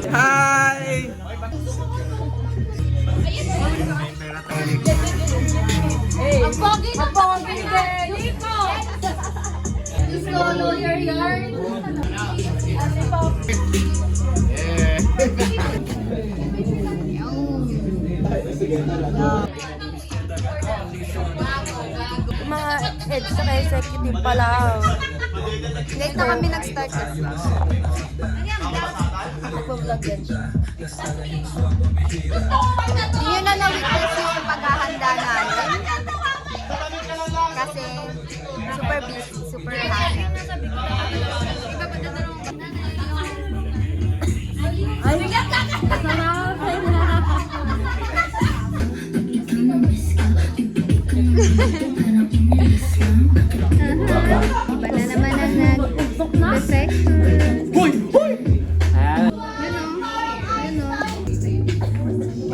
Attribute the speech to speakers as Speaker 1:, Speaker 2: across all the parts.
Speaker 1: Hi!
Speaker 2: Ang pogi Nico! Let's go, lawyer yard!
Speaker 3: Mga heads sa executive pala.
Speaker 2: Late na kami nag-start kasi. Nagpo-vlog yan siya. Yun na na-witness yung paghahanda namin. Kasi super busy, super hassle. Iba na naman ang nag-reflection.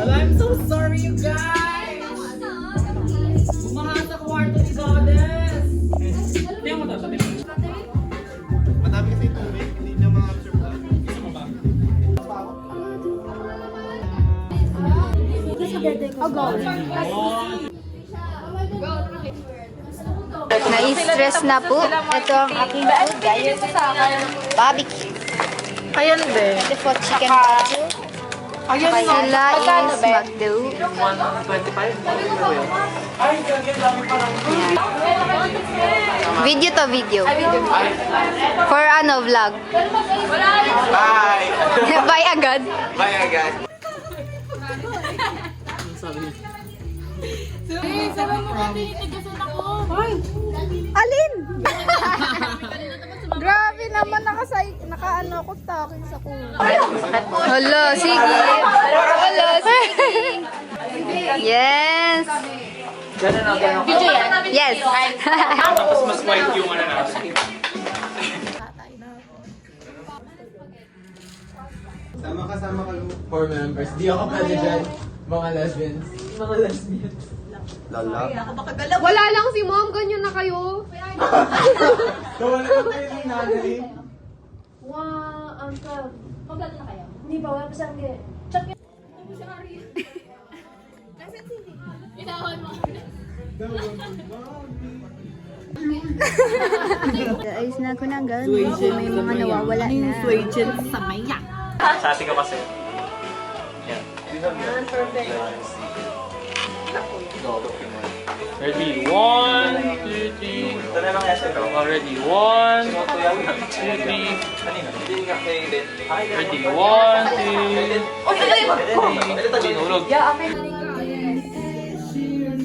Speaker 1: I'm so sorry, you guys! Bumaha sa kwarto ni Goddess! Tingnan mo to, sabi mo. Madami kasi tubig, hindi niya ma-absorb na. Isa mo ba?
Speaker 2: Na-stress na po. Ito ang aking food, guys. Barbecue.
Speaker 3: Ayan din.
Speaker 2: Ito po, chicken barbecue.
Speaker 3: Ayan
Speaker 2: Sila is magdo.
Speaker 1: 125?
Speaker 2: Video to video. For ano, vlog.
Speaker 1: Bye!
Speaker 2: Bye agad.
Speaker 1: Bye agad!
Speaker 2: Alin? Grabe naman, naka-ano ko talking sa kulo. Hala, sige. Hala, sige. Yes. Video yan? Yes.
Speaker 1: Tapos mas white yung ano na.
Speaker 4: Sama ka 4 members. Di ako pwede dyan. Mga lesbians. Lala.
Speaker 3: Wala lang si mom, ganyan na kayo.
Speaker 4: Gawa naman kayo ni nanay.
Speaker 3: Uncle. Kompleto na kayo? Hindi pa, wala pa siyang chat niya. Inawan mo.
Speaker 2: Ayos na ako ng gano'n. Kasi may mga nawawala na.
Speaker 3: Sa maya.
Speaker 1: Sa ating kasi. Yan.
Speaker 3: Perfect.
Speaker 1: Ready? 1, 2, 3. Ready? 1, 2, 3. Ready? 1, 2, 3. Tinulog.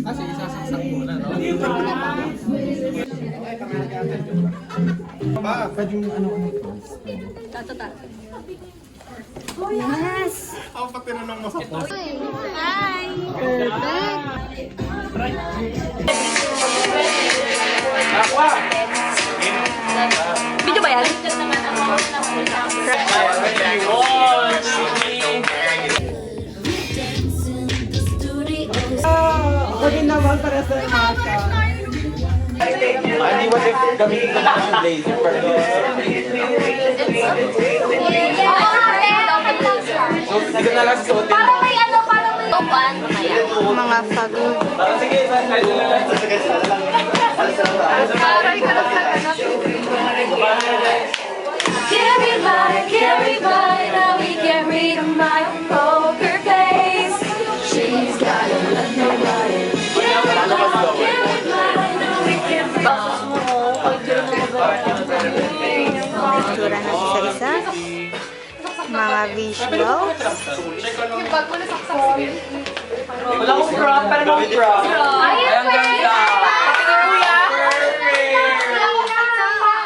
Speaker 1: Kasi isasaksak muna, no?
Speaker 4: Ba, pwede yung ano ko
Speaker 2: Yes.
Speaker 4: Ako pa tinanong mo sa post.
Speaker 2: Hi. Perfect.
Speaker 3: Video ba yan?
Speaker 1: Ready? 1, 2, 3.
Speaker 4: Okay naman para sa mata. Hindi mo gamitin ko na yung blazer para so, hindi ko na lang susuotin.
Speaker 2: Para may ano, para may opan. Mga fagod.
Speaker 4: Sige,
Speaker 3: Carry by, now we can read my poker face. She's gotta love nobody. Carry by, now we can
Speaker 2: Tura na isa-isa. Mga visuals.
Speaker 1: Wala akong prop, pero no prop. Ayan, ganda.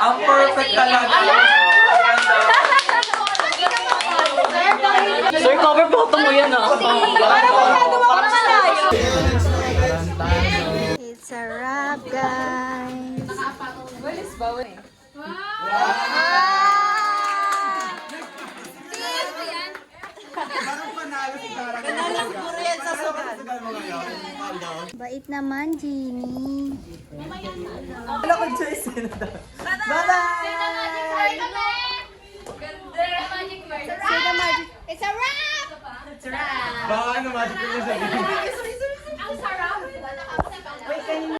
Speaker 1: Ang perfect talaga. Sir, cover photo mo yan, ah.
Speaker 2: It's a wrap, guys. Bait naman, Jeannie.
Speaker 4: Wala ko choice. Bye-bye!
Speaker 2: Say the magic
Speaker 4: Baka ano, magic ko yung sabihin.